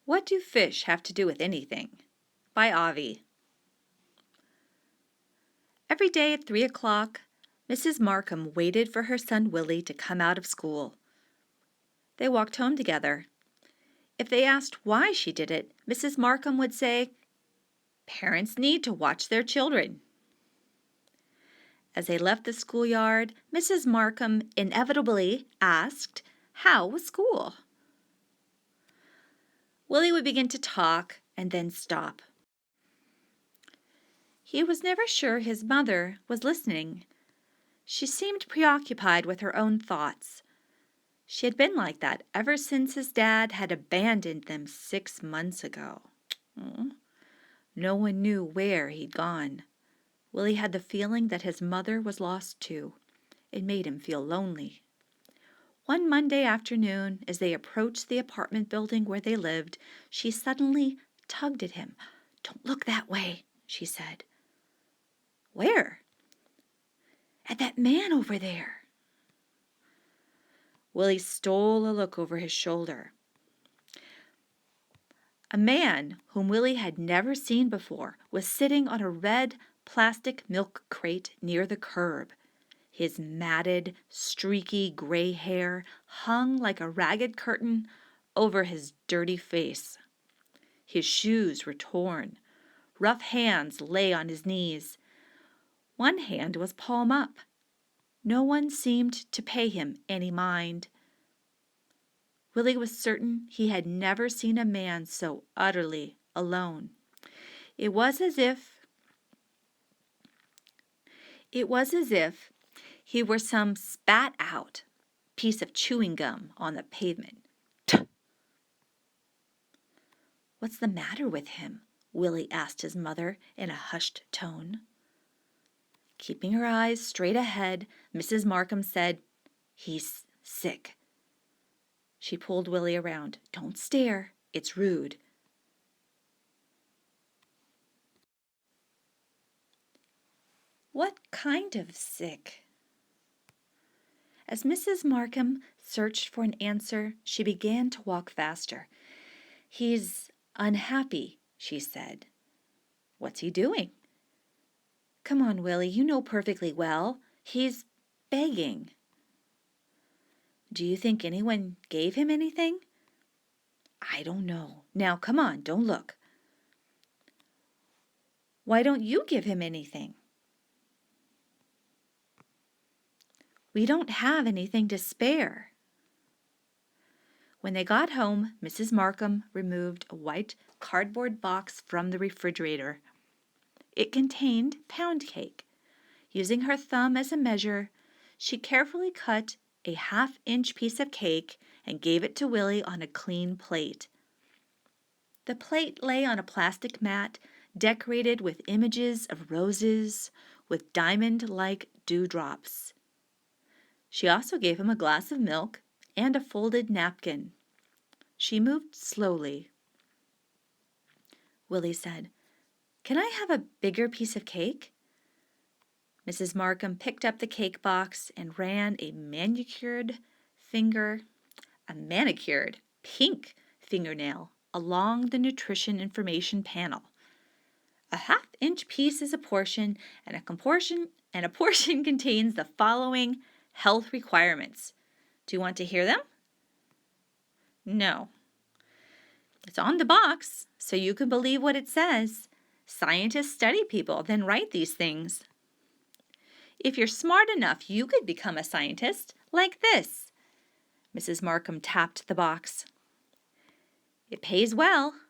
What do fish have to do with anything? By Avi. Every day at 3 o'clock, Mrs. Markham waited for her son Willie to come out of school. They walked home together. If they asked why she did it, Mrs. Markham would say, "Parents need to watch their children." As they left the schoolyard, Mrs. Markham inevitably asked, "How was school?" Willie would begin to talk and then stop. He was never sure his mother was listening. She seemed preoccupied with her own thoughts. She had been like that ever since his dad had abandoned them 6 months ago. No one knew where he'd gone. Willie had the feeling that his mother was lost too. It made him feel lonely. One Monday afternoon, as they approached the apartment building where they lived, she suddenly tugged at him. "Don't look that way," she said. "Where?" "At that man over there." Willie stole a look over his shoulder. A man whom Willie had never seen before was sitting on a red plastic milk crate near the curb. His matted, streaky gray hair hung like a ragged curtain over his dirty face. His shoes were torn. Rough hands lay on his knees. One hand was palm up. No one seemed to pay him any mind. Willie was certain he had never seen a man so utterly alone. It was as if he were some spat-out piece of chewing gum on the pavement. "What's the matter with him?" Willie asked his mother in a hushed tone. Keeping her eyes straight ahead, Mrs. Markham said, "He's sick." She pulled Willie around. "Don't stare. It's rude." "What kind of sick?" As Mrs. Markham searched for an answer, she began to walk faster. "He's unhappy," she said. "What's he doing?" "Come on, Willie, you know perfectly well. He's begging." "Do you think anyone gave him anything?" "I don't know. Now, come on, don't look." "Why don't you give him anything?" "We don't have anything to spare." When they got home, Mrs. Markham removed a white cardboard box from the refrigerator. It contained pound cake. Using her thumb as a measure, she carefully cut a half-inch piece of cake and gave it to Willie on a clean plate. The plate lay on a plastic mat decorated with images of roses with diamond-like dewdrops. She also gave him a glass of milk and a folded napkin. She moved slowly. Willie said, "Can I have a bigger piece of cake?" Mrs. Markham picked up the cake box and ran a manicured pink fingernail along the nutrition information panel. "A half-inch piece is a portion, and a portion contains the following health requirements. Do you want to hear them?" "No." "It's on the box, so you can believe what it says. Scientists study people, then write these things. If you're smart enough, you could become a scientist, like this." Mrs. Markham tapped the box. "It pays well."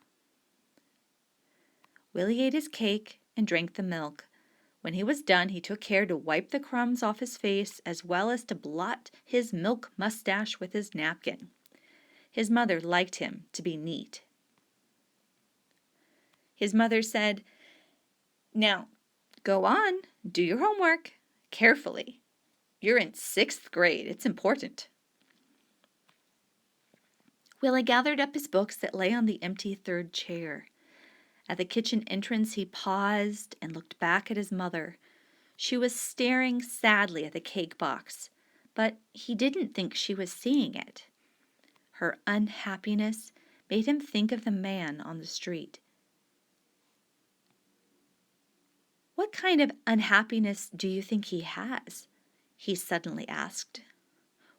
Willie ate his cake and drank the milk. When he was done, he took care to wipe the crumbs off his face as well as to blot his milk mustache with his napkin. His mother liked him to be neat. His mother said, "Now, go on, do your homework. Carefully. You're in 6th grade. It's important." Willie gathered up his books that lay on the empty 3rd chair. At the kitchen entrance, he paused and looked back at his mother. She was staring sadly at the cake box, but he didn't think she was seeing it. Her unhappiness made him think of the man on the street. "What kind of unhappiness do you think he has?" he suddenly asked.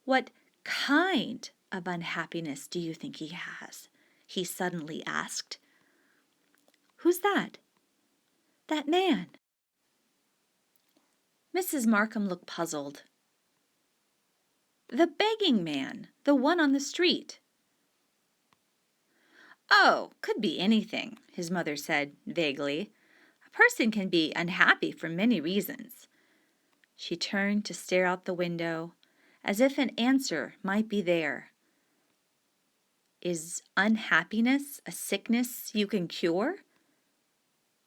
"What kind of unhappiness do you think he has?" he suddenly asked. "Who's that?" "That man." Mrs. Markham looked puzzled. "The begging man, the one on the street." "Oh, could be anything," his mother said vaguely. "A person can be unhappy for many reasons." She turned to stare out the window, as if an answer might be there. "Is unhappiness a sickness you can cure?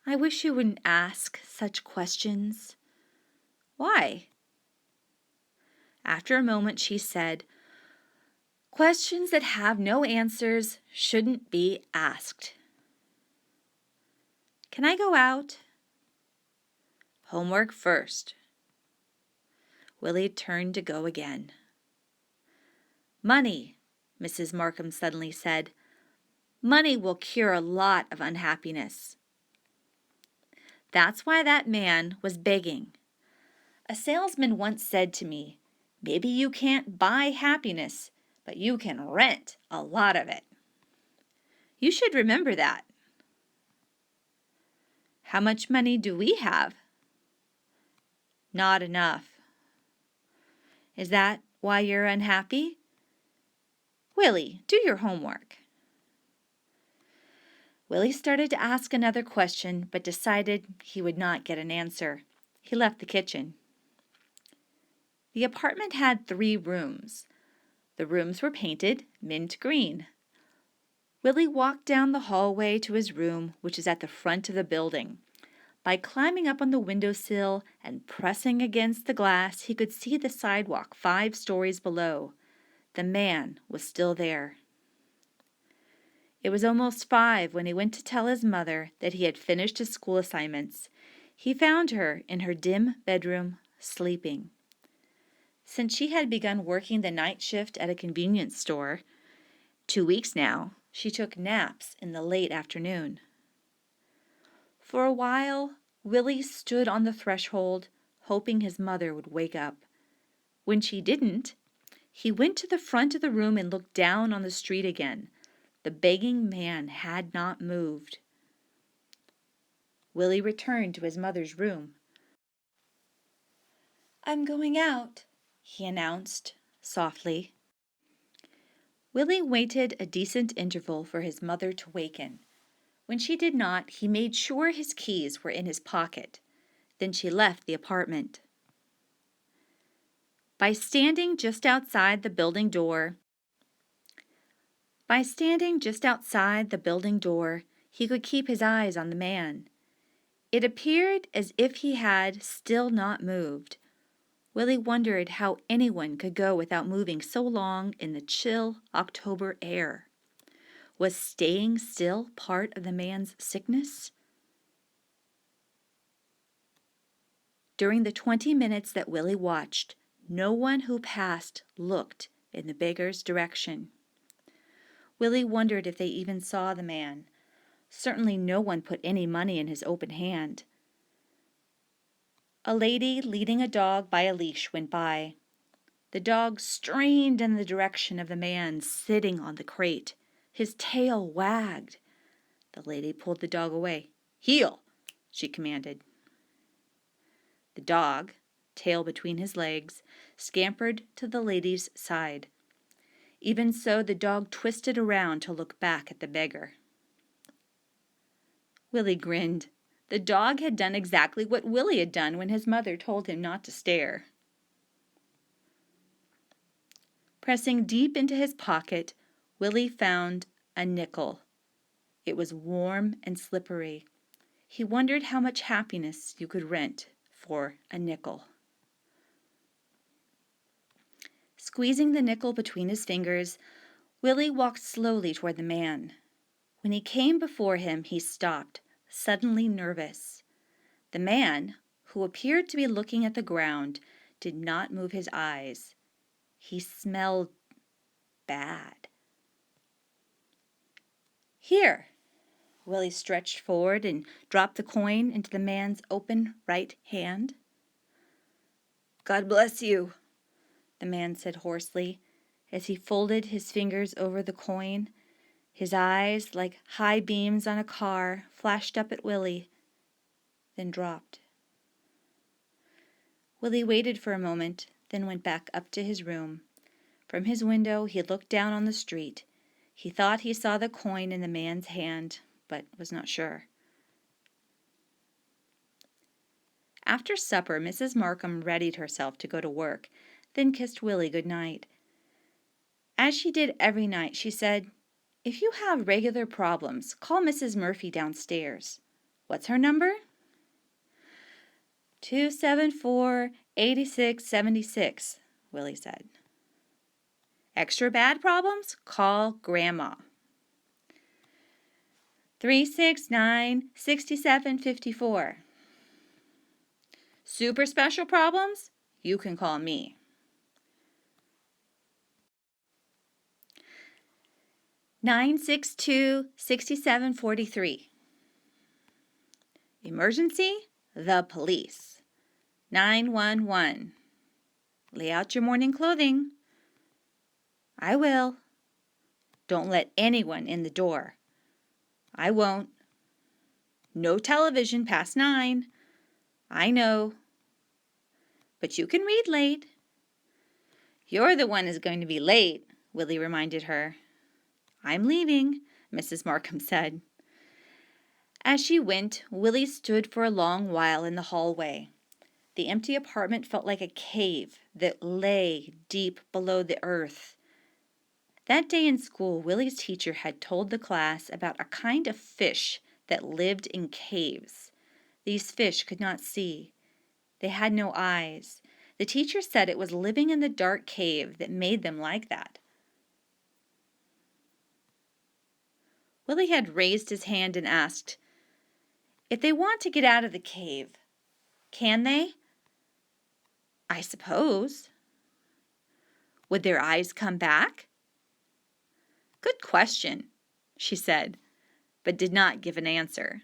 I wish you wouldn't ask such questions." "Why?" After a moment she said, "Questions that have no answers shouldn't be asked." "Can I go out?" "Homework first." Willie turned to go again. "Money," Mrs. Markham suddenly said. "Money will cure a lot of unhappiness. That's why that man was begging. A salesman once said to me, 'Maybe you can't buy happiness, but you can rent a lot of it.' You should remember that." "How much money do we have?" "Not enough." "Is that why you're unhappy?" "Willie, do your homework." Willie started to ask another question, but decided he would not get an answer. He left the kitchen. The apartment had 3 rooms. The rooms were painted mint green. Willie walked down the hallway to his room, which is at the front of the building. By climbing up on the windowsill and pressing against the glass, he could see the sidewalk 5 stories below. The man was still there. It was almost 5 when he went to tell his mother that he had finished his school assignments. He found her in her dim bedroom, sleeping. Since she had begun working the night shift at a convenience store, 2 weeks now, she took naps in the late afternoon. For a while, Willie stood on the threshold, hoping his mother would wake up. When she didn't, he went to the front of the room and looked down on the street again. The begging man had not moved. Willie returned to his mother's room. "I'm going out," he announced softly. Willie waited a decent interval for his mother to waken. When she did not, he made sure his keys were in his pocket. Then she left the apartment. By standing just outside the building door, he could keep his eyes on the man. It appeared as if he had still not moved. Willie wondered how anyone could go without moving so long in the chill October air. Was staying still part of the man's sickness? During the 20 minutes that Willie watched, no one who passed looked in the beggar's direction. Willie wondered if they even saw the man. Certainly no one put any money in his open hand. A lady leading a dog by a leash went by. The dog strained in the direction of the man sitting on the crate. His tail wagged. The lady pulled the dog away. "Heel," she commanded. The dog, tail between his legs, scampered to the lady's side. Even so, the dog twisted around to look back at the beggar. Willie grinned. The dog had done exactly what Willie had done when his mother told him not to stare. Pressing deep into his pocket, Willie found a nickel. It was warm and slippery. He wondered how much happiness you could rent for a nickel. Squeezing the nickel between his fingers, Willie walked slowly toward the man. When he came before him, he stopped, suddenly nervous. The man, who appeared to be looking at the ground, did not move his eyes. He smelled bad. Here. Willie stretched forward and dropped the coin into the man's open right hand. God bless you, the man said hoarsely, as he folded his fingers over the coin. His eyes, like high beams on a car, flashed up at Willie, then dropped. Willie waited for a moment, then went back up to his room. From his window he looked down on the street. He thought he saw the coin in the man's hand, but was not sure. After supper, Mrs. Markham readied herself to go to work, then kissed Willie good night. As she did every night, she said, "If you have regular problems, call Mrs. Murphy downstairs." "What's her number?" 274-8676, Willie said. "Extra bad problems? Call Grandma." 369-6754. Super special problems? You can call me. (962-6743). Emergency? The police. 911. Lay out your morning clothing. I will. Don't let anyone in the door. I won't. No television past 9. I know. But you can read late. You're the one who's going to be late, Willie reminded her. I'm leaving, Mrs. Markham said. As she went, Willie stood for a long while in the hallway. The empty apartment felt like a cave that lay deep below the earth. That day in school, Willie's teacher had told the class about a kind of fish that lived in caves. These fish could not see. They had no eyes. The teacher said it was living in the dark cave that made them like that. Willie had raised his hand and asked, "If they want to get out of the cave, can they?" "I suppose." "Would their eyes come back?" "Good question," she said, but did not give an answer.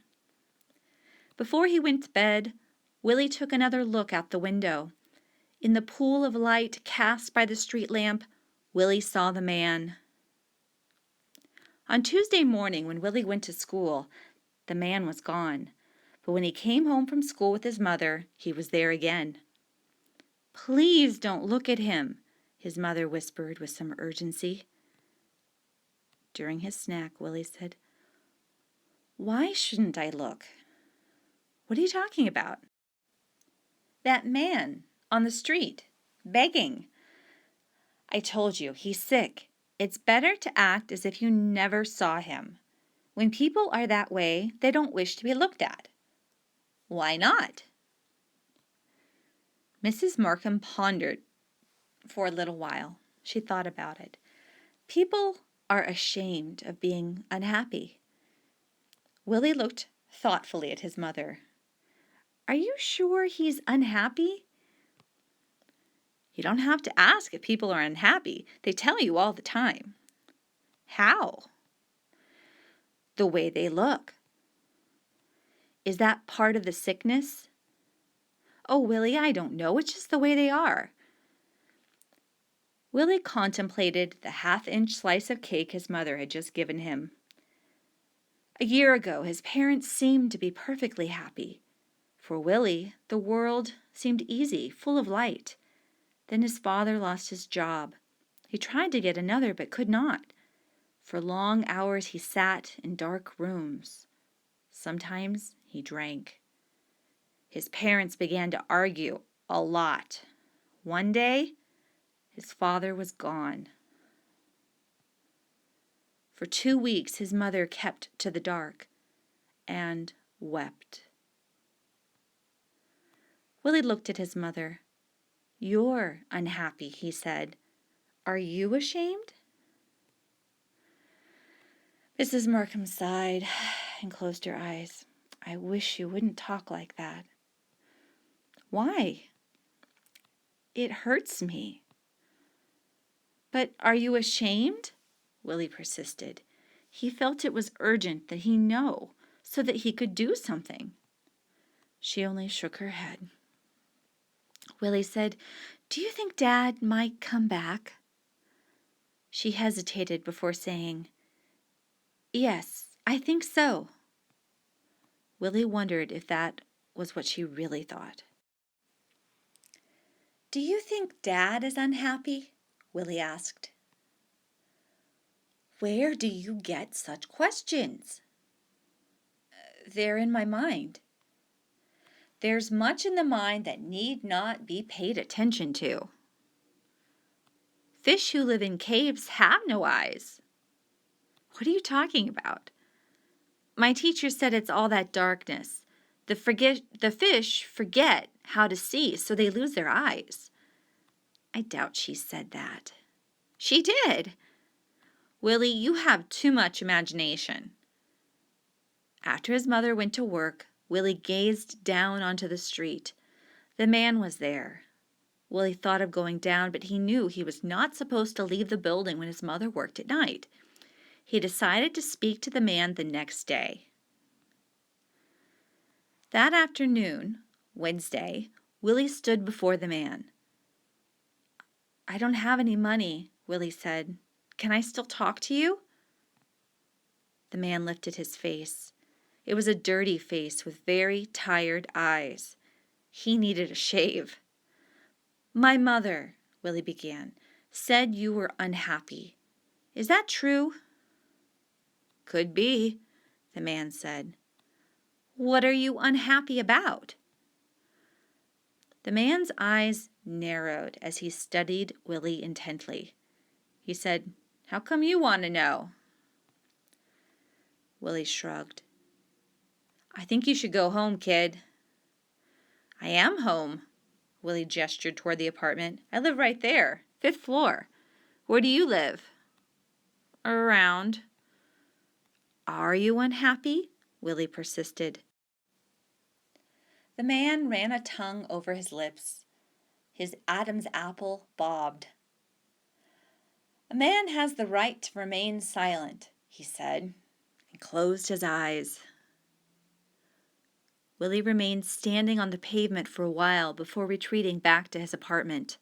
Before he went to bed, Willie took another look out the window. In the pool of light cast by the street lamp, Willie saw the man. On Tuesday morning, when Willie went to school, the man was gone. But when he came home from school with his mother, he was there again. "Please don't look at him," his mother whispered with some urgency. During his snack, Willie said, "Why shouldn't I look?" "What are you talking about?" "That man on the street, begging. I told you, he's sick. It's better to act as if you never saw him. When people are that way, they don't wish to be looked at." "Why not?" Mrs. Markham pondered for a little while. She thought about it. People are ashamed of being unhappy. Willie looked thoughtfully at his mother. "Are you sure he's unhappy?" "You don't have to ask if people are unhappy. They tell you all the time." "How?" "The way they look." "Is that part of the sickness?" "Oh, Willie, I don't know. It's just the way they are." Willie contemplated the half-inch slice of cake his mother had just given him. A year ago, his parents seemed to be perfectly happy. For Willie, the world seemed easy, full of light. Then his father lost his job. He tried to get another, but could not. For long hours he sat in dark rooms. Sometimes he drank. His parents began to argue a lot. One day, his father was gone. For 2 weeks, his mother kept to the dark and wept. Willie looked at his mother. "You're unhappy," he said. "Are you ashamed?" Mrs. Markham sighed and closed her eyes. "I wish you wouldn't talk like that." "Why?" "It hurts me." "But are you ashamed?" Willie persisted. He felt it was urgent that he know so that he could do something. She only shook her head. Willie said, "Do you think Dad might come back?" She hesitated before saying, "Yes, I think so." Willie wondered if that was what she really thought. "Do you think Dad is unhappy?" Willie asked. "Where do you get such questions?" "They're in my mind." "There's much in the mind that need not be paid attention to." "Fish who live in caves have no eyes." "What are you talking about?" "My teacher said it's all that darkness. The fish forget how to see, so they lose their eyes." "I doubt she said that." "She did." "Willie, you have too much imagination." After his mother went to work, Willie gazed down onto the street. The man was there. Willie thought of going down, but he knew he was not supposed to leave the building when his mother worked at night. He decided to speak to the man the next day. That afternoon, Wednesday, Willie stood before the man. "I don't have any money," Willie said. "Can I still talk to you?" The man lifted his face. It was a dirty face with very tired eyes. He needed a shave. "My mother," Willie began, "said you were unhappy. Is that true?" "Could be," the man said. "What are you unhappy about?" The man's eyes narrowed as he studied Willie intently. He said, "How come you want to know?" Willie shrugged. "I think you should go home, kid." "I am home." Willie gestured toward the apartment. "I live right there, 5th floor. Where do you live?" "Around." "Are you unhappy?" Willie persisted. The man ran a tongue over his lips. His Adam's apple bobbed. "A man has the right to remain silent," he said, and closed his eyes. Willie remained standing on the pavement for a while before retreating back to his apartment.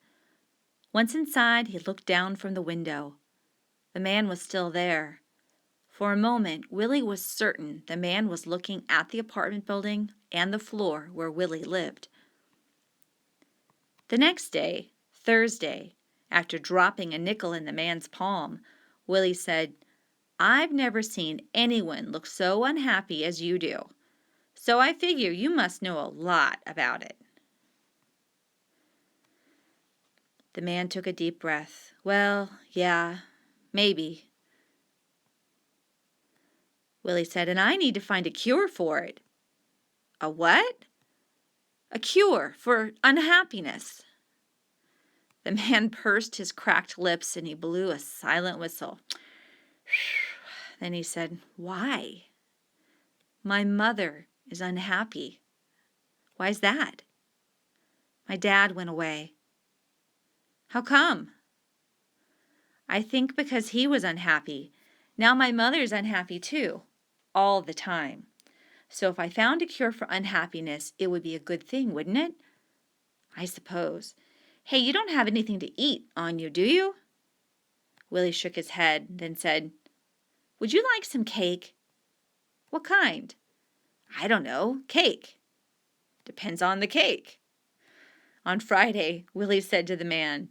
Once inside, he looked down from the window. The man was still there. For a moment, Willie was certain the man was looking at the apartment building and the floor where Willie lived. The next day, Thursday, after dropping a nickel in the man's palm, Willie said, "I've never seen anyone look so unhappy as you do, so I figure you must know a lot about it." The man took a deep breath. "Well, yeah, maybe." Willie said, "And I need to find a cure for it." "A what?" "A cure for unhappiness." The man pursed his cracked lips and he blew a silent whistle. Then he said, "Why?" "My mother is unhappy." "Why's that?" "My dad went away." "How come?" "I think because he was unhappy. Now my mother's unhappy too. All the time. So if I found a cure for unhappiness, it would be a good thing, wouldn't it?" "I suppose. Hey, you don't have anything to eat on you, do you?" Willie shook his head, then said, "Would you like some cake?" "What kind?" "I don't know. Cake." "Depends on the cake." On Friday, Willie said to the man,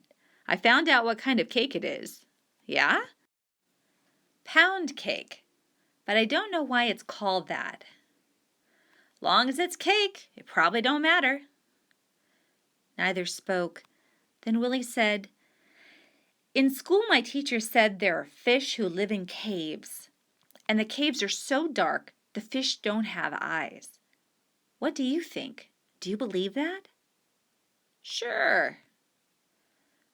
"I found out what kind of cake it is." "Yeah?" "Pound cake. But I don't know why it's called that." "Long as it's cake, it probably don't matter." Neither spoke. Then Willie said, "In school my teacher said there are fish who live in caves, and the caves are so dark the fish don't have eyes. What do you think? Do you believe that?" "Sure."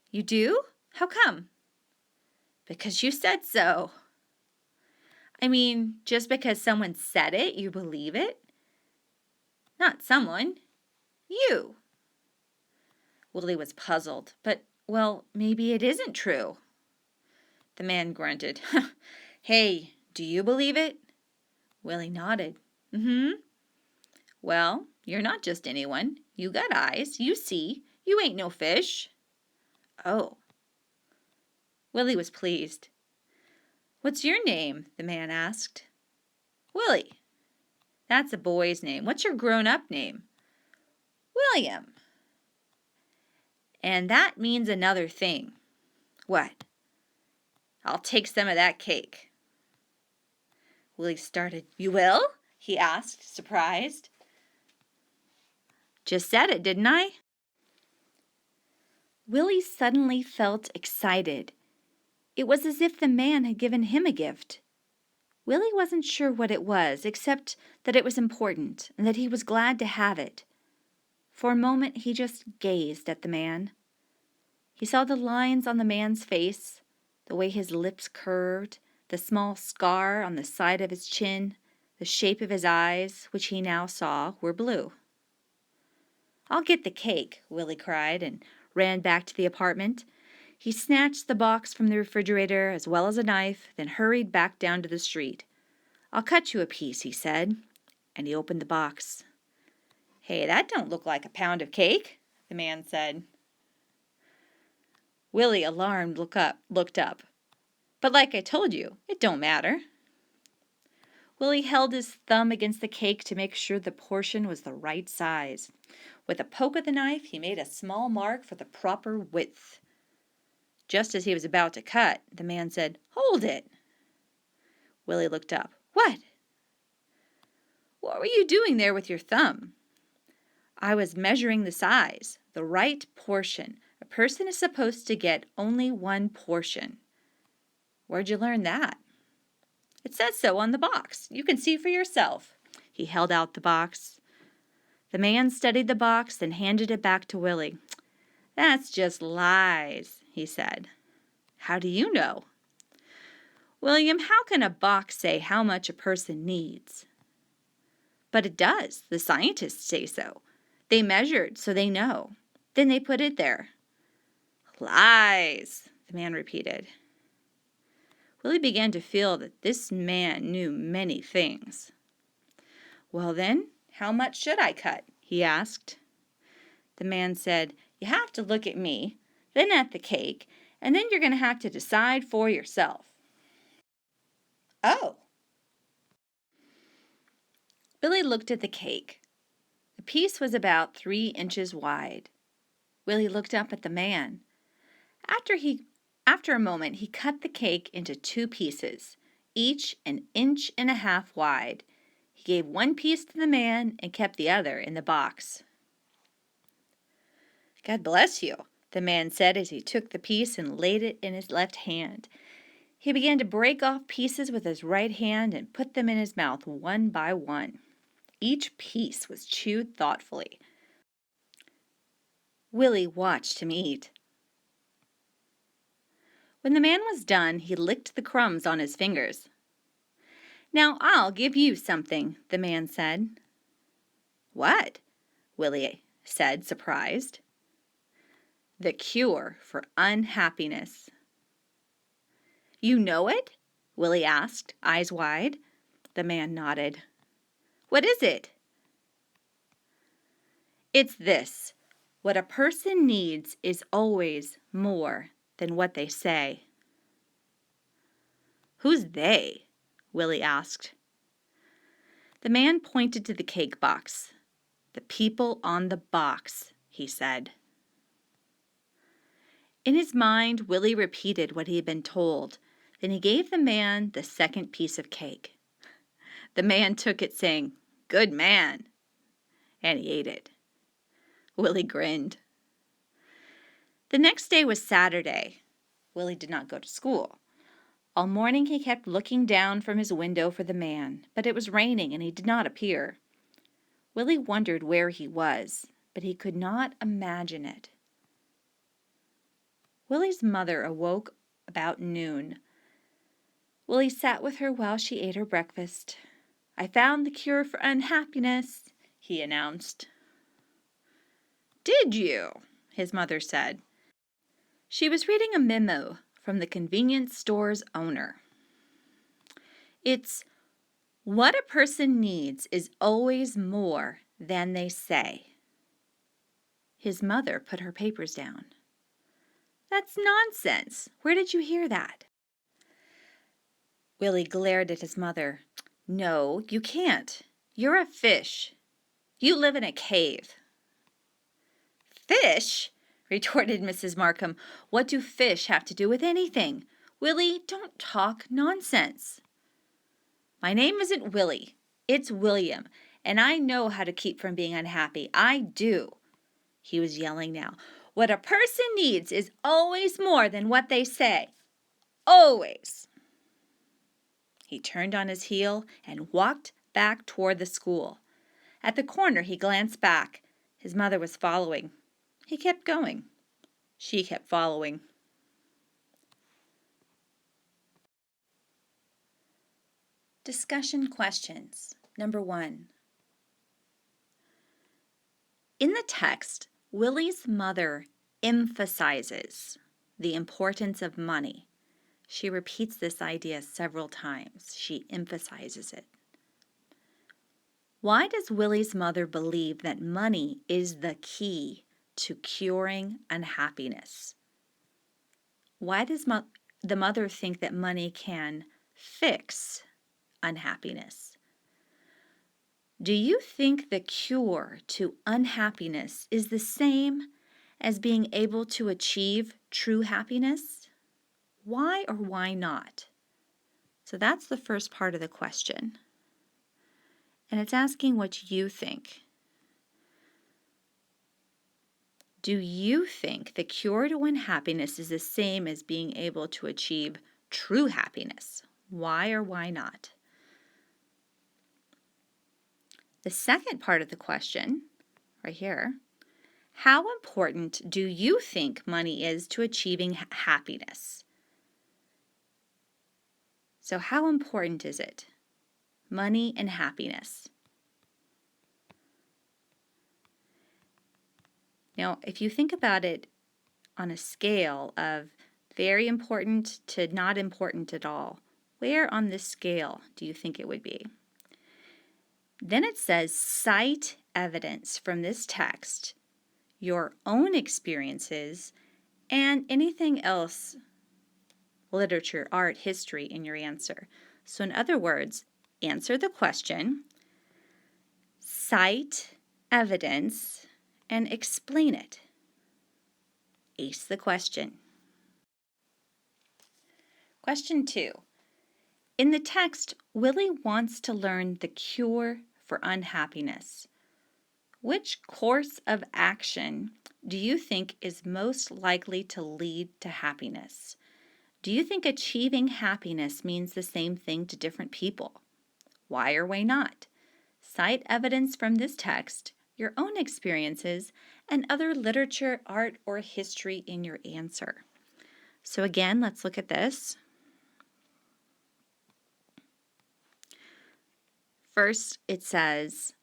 "You do? How come?" "Because you said so." "I mean, just because someone said it, you believe it?" "Not someone. You." Willie was puzzled, but, well, maybe it isn't true. The man grunted. "Hey, Do you believe it? Willie nodded. Mm-hmm. Well, you're not just anyone. You got eyes. You see. You ain't no fish. Oh. Willie was pleased. What's your name? The man asked. Willie. That's a boy's name. What's your grown-up name? William. And that means another thing. What? I'll take some of that cake. Willie started. You will? He asked, surprised. Just said it, didn't I? Willie suddenly felt excited. It was as if the man had given him a gift. Willie wasn't sure what it was, except that it was important and that he was glad to have it. For a moment he just gazed at the man. He saw the lines on the man's face, the way his lips curved, the small scar on the side of his chin, the shape of his eyes, which he now saw were blue. I'll get the cake, Willie cried, and ran back to the apartment. He snatched the box from the refrigerator as well as a knife, then hurried back down to the street. I'll cut you a piece, he said, and he opened the box. Hey, that don't look like a pound of cake, the man said. Willie, alarmed, looked up. But like I told you, it don't matter. Willie held his thumb against the cake to make sure the portion was the right size. With a poke of the knife, he made a small mark for the proper width. Just as he was about to cut, the man said, Hold it! Willie looked up. What? What were you doing there with your thumb? I was measuring the size, the right portion. A person is supposed to get only one portion. Where'd you learn that? It says so on the box. You can see for yourself. He held out the box. The man studied the box, then handed it back to Willie. That's just lies, he said. How do you know? William, how can a box say how much a person needs? But it does. The scientists say so. They measured, so they know. Then they put it there. Lies, the man repeated. Willie began to feel that this man knew many things. Well then, how much should I cut? He asked. The man said, You have to look at me, then at the cake, and then you're going to have to decide for yourself. Oh. Willie looked at the cake. The piece was about 3 inches wide. Willie looked up at the man. After a moment, he cut the cake into 2 pieces, each 1.5 inches wide. He gave one piece to the man and kept the other in the box. God bless you, the man said as he took the piece and laid it in his left hand. He began to break off pieces with his right hand and put them in his mouth one by one. Each piece was chewed thoughtfully. Willie watched him eat. When the man was done, he licked the crumbs on his fingers. Now I'll give you something, the man said. What? Willie said, surprised. The cure for unhappiness. You know it? Willie asked, eyes wide. The man nodded. What is it? It's this. What a person needs is always more than what they say. Who's they? Willie asked. The man pointed to the cake box. The people on the box, he said. In his mind, Willie repeated what he had been told. Then he gave the man the second piece of cake. The man took it, saying, Good man, and he ate it. Willie grinned. The next day was Saturday. Willie did not go to school. All morning he kept looking down from his window for the man, but it was raining and he did not appear. Willie wondered where he was, but he could not imagine it. Willie's mother awoke about noon. Willie sat with her while she ate her breakfast. I found the cure for unhappiness, he announced. Did you? His mother said. She was reading a memo from the convenience store's owner. It's what a person needs is always more than they say. His mother put her papers down. That's nonsense. Where did you hear that? Willie glared at his mother. No, you can't. You're a fish. You live in a cave. Fish? Retorted Mrs. Markham. What do fish have to do with anything? Willie, don't talk nonsense. My name isn't Willie. It's William, and I know how to keep from being unhappy. I do. He was yelling now. What a person needs is always more than what they say. Always. He turned on his heel and walked back toward the school. At the corner, he glanced back. His mother was following. He kept going. She kept following. Discussion questions. Number 1. In the text, Willie's mother emphasizes the importance of money. She repeats this idea several times. She emphasizes it. Why does Willie's mother believe that money is the key to curing unhappiness? Why does the mother think that money can fix unhappiness? Do you think the cure to unhappiness is the same as being able to achieve true happiness? Why or why not? So that's the first part of the question. And it's asking what you think. Do you think the cure to unhappiness is the same as being able to achieve true happiness? Why or why not? The second part of the question, right here, how important do you think money is to achieving happiness? So how important is it? Money and happiness. Now, if you think about it on a scale of very important to not important at all, where on this scale do you think it would be? Then it says, cite evidence from this text, your own experiences, and anything else, literature, art, history, in your answer. So in other words, answer the question, cite evidence, and explain it. Ace the question. Question 2. In the text, Willie wants to learn the cure for unhappiness. Which course of action do you think is most likely to lead to happiness? Do you think achieving happiness means the same thing to different people? Why or why not? Cite evidence from this text, your own experiences, and other literature, art, or history in your answer. So again, let's look at this. First, it says,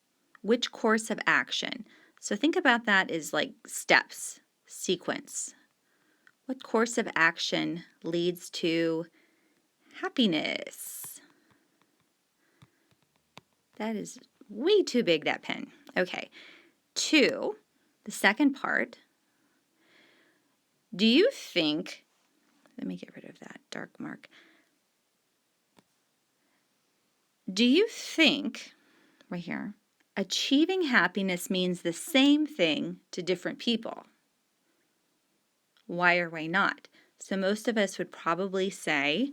which course of action? So think about that as like steps, sequence. What course of action leads to happiness? That is way too big, that pen. Okay. 2, the second part. Do you think, let me get rid of that dark mark. Do you think, right here, achieving happiness means the same thing to different people? Why or why not? So most of us would probably say,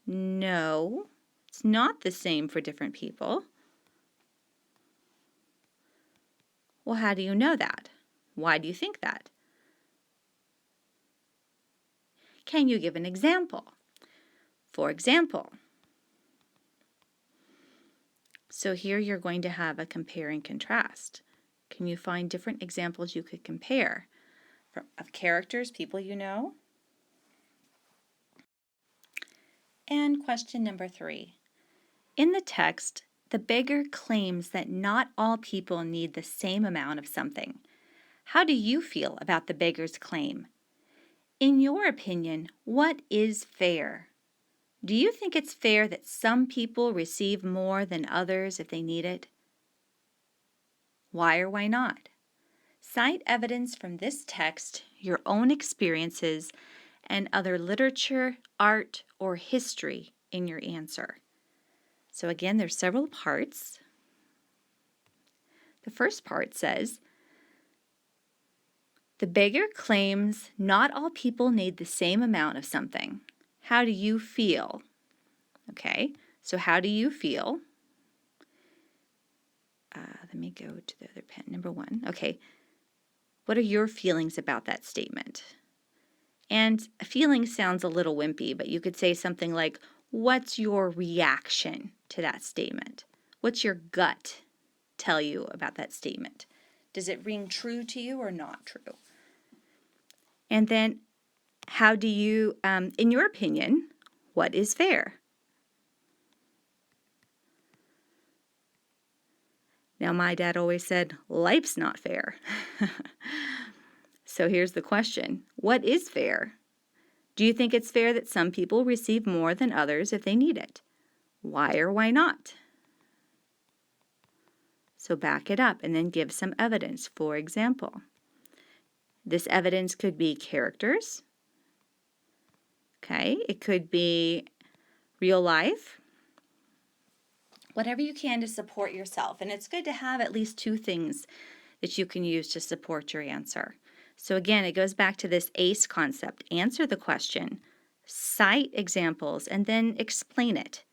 no, it's not the same for different people. Well, how do you know that? Why do you think that? Can you give an example? For example, so here you're going to have a compare and contrast. Can you find different examples you could compare of characters, people you know? And question number 3. In the text, the beggar claims that not all people need the same amount of something. How do you feel about the beggar's claim? In your opinion, what is fair? Do you think it's fair that some people receive more than others if they need it? Why or why not? Cite evidence from this text, your own experiences, and other literature, art, or history in your answer. So again, there's several parts. The first part says, the beggar claims not all people need the same amount of something. How do you feel? Okay, so how do you feel? Let me go to the other pen, number 1. Okay, what are your feelings about that statement? And feeling sounds a little wimpy, but you could say something like, what's your reaction to that statement? What's your gut tell you about that statement? Does it ring true to you or not true? And then, how do you, in your opinion, what is fair? Now, my dad always said, life's not fair. So here's the question. What is fair? Do you think it's fair that some people receive more than others if they need it? Why or why not? So back it up and then give some evidence. For example, this evidence could be characters. Okay, it could be real life. Whatever you can to support yourself. And it's good to have at least 2 things that you can use to support your answer. So again, it goes back to this ACE concept. Answer the question, cite examples, and then explain it.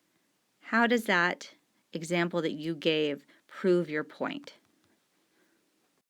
How does that example that you gave prove your point?